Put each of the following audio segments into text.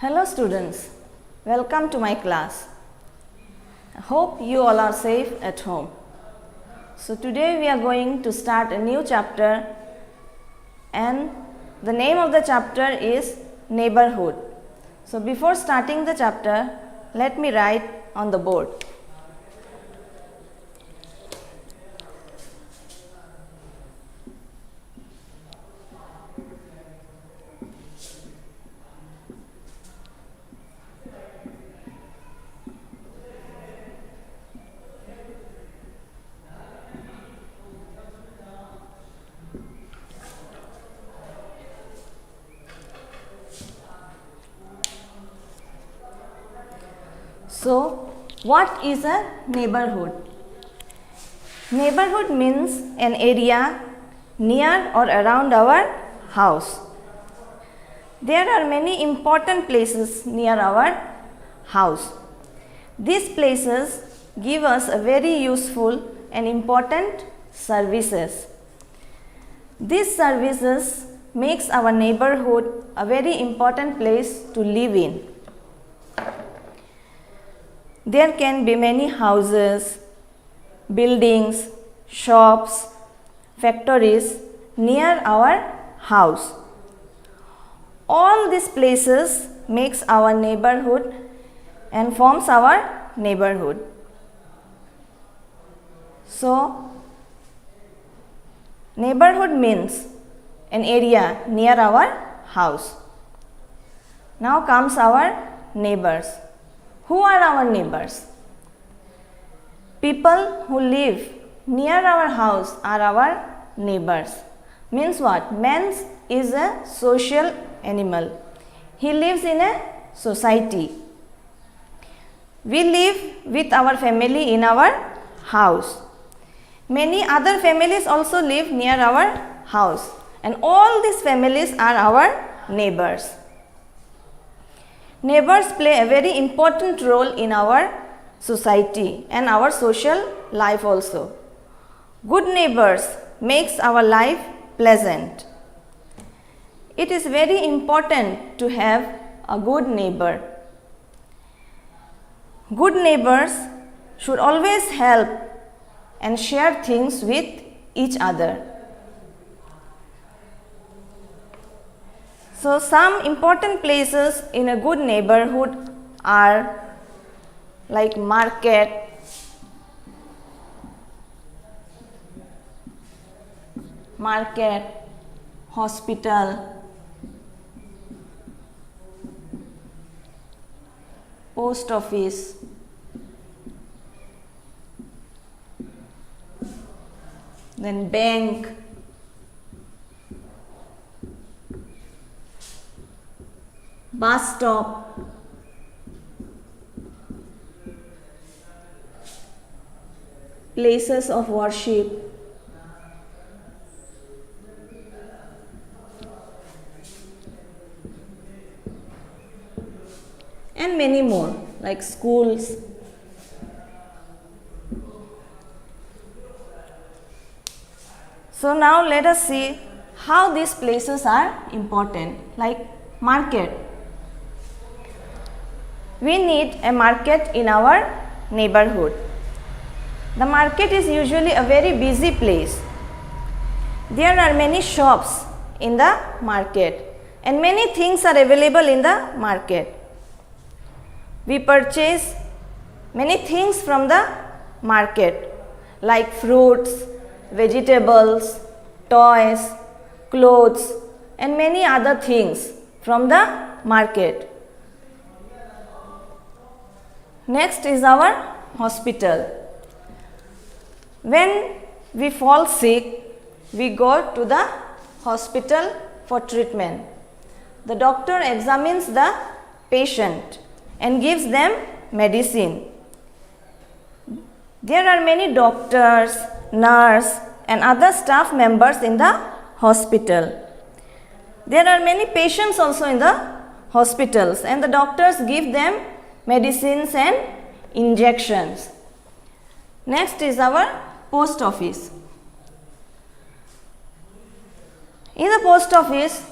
Hello students, welcome to my class. I hope you all are safe at home. So today we are going to start a new chapter and the name of the chapter is Neighborhood. So before starting the chapter, let me write on the board. So, what is a neighborhood? Neighborhood means an area near or around our house. There are many important places near our house. These places give us a very useful and important services. These services makes our neighborhood a very important place to live in. There can be many houses, buildings, shops, factories near our house. All these places makes our neighborhood and forms our neighborhood. So, neighborhood means an area near our house. Now comes our neighbors. Who are our neighbors? People who live near our house are our neighbors. Means what? Man is a social animal. He lives in a society. We live with our family in our house. Many other families also live near our house, and all these families are our neighbors. Neighbors play a very important role in our society and our social life also. Good neighbors makes our life pleasant. It is very important to have a good neighbor. Good neighbors should always help and share things with each other. So, some important places in a good neighborhood are like market, hospital, post office, then bank, bus stop, places of worship, and many more like schools. So now let us see how these places are important, like market. We need a market in our neighborhood. The market is usually a very busy place. There are many shops in the market and many things are available in the market. We purchase many things from the market like fruits, vegetables, toys, clothes and many other things from the market. Next is our hospital. When we fall sick, we go to the hospital for treatment. The doctor examines the patient and gives them medicine. There are many doctors, nurse and other staff members in the hospital. There are many patients also in the hospitals and the doctors give them medicines and injections. Next is our post office. In the post office,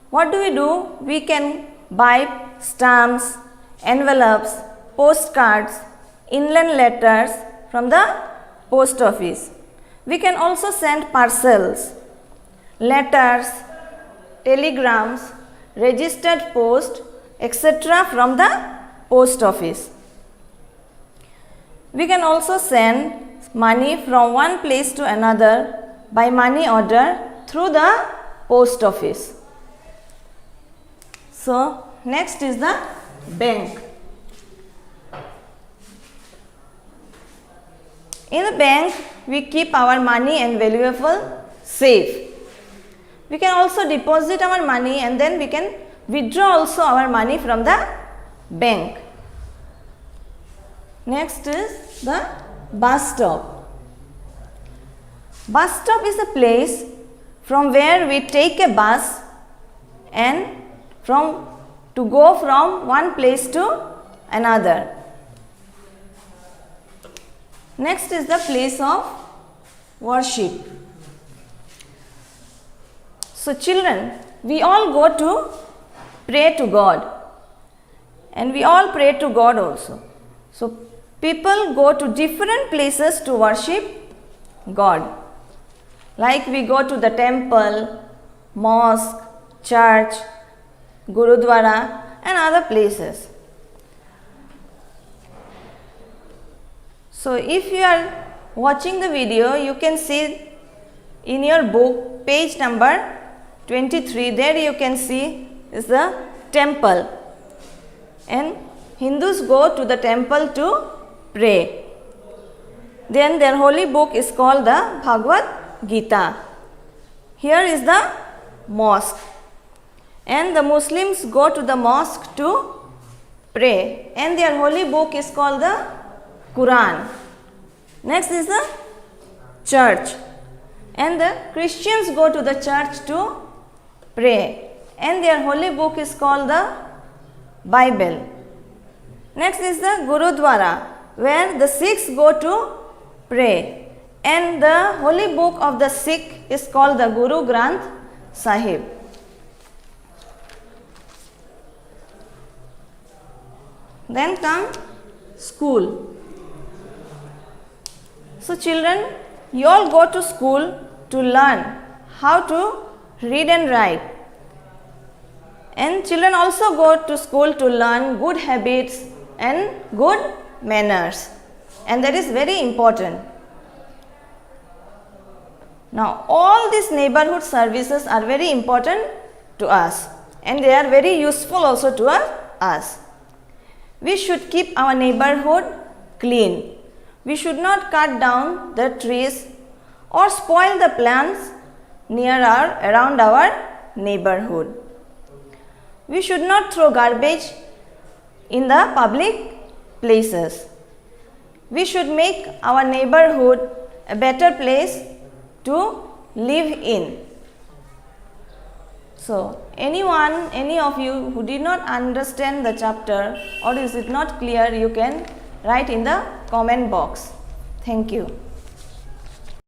what do? We can buy stamps, envelopes, postcards, inland letters from the post office. We can also send parcels, letters, telegrams, registered post, etc. from the post office. We can also send money from one place to another by money order through the post office. So, next is the bank. In the bank, we keep our money and valuable safe. We can also deposit our money and then we can withdraw also our money from the bank. Next is the bus stop. Bus stop is a place from where we take a bus and to go from one place to another. Next is the place of worship. So children, we all go to pray to God and we all pray to God also. So people go to different places to worship God. Like we go to the temple, mosque, church, Gurudwara and other places. So if you are watching the video, you can see in your book page number 23, there you can see is the temple, and Hindus go to the temple to pray. Then their holy book is called the Bhagavad Gita. Here is the mosque, and the Muslims go to the mosque to pray, and their holy book is called the Quran. Next is the church, and the Christians go to the church to pray, and their holy book is called the Bible. Next is the Gurudwara, where the Sikhs go to pray, and the holy book of the Sikh is called the Guru Granth Sahib. Then come school. So children, you all go to school to learn how to read and write. And children also go to school to learn good habits and good manners. And that is very important. Now all these neighborhood services are very important to us and they are very useful also to us. We should keep our neighborhood clean. We should not cut down the trees or spoil the plants around our neighborhood. We should not throw garbage in the public places. We should make our neighborhood a better place to live in. So, any of you who did not understand the chapter or is it not clear, you can write in the comment box. Thank you.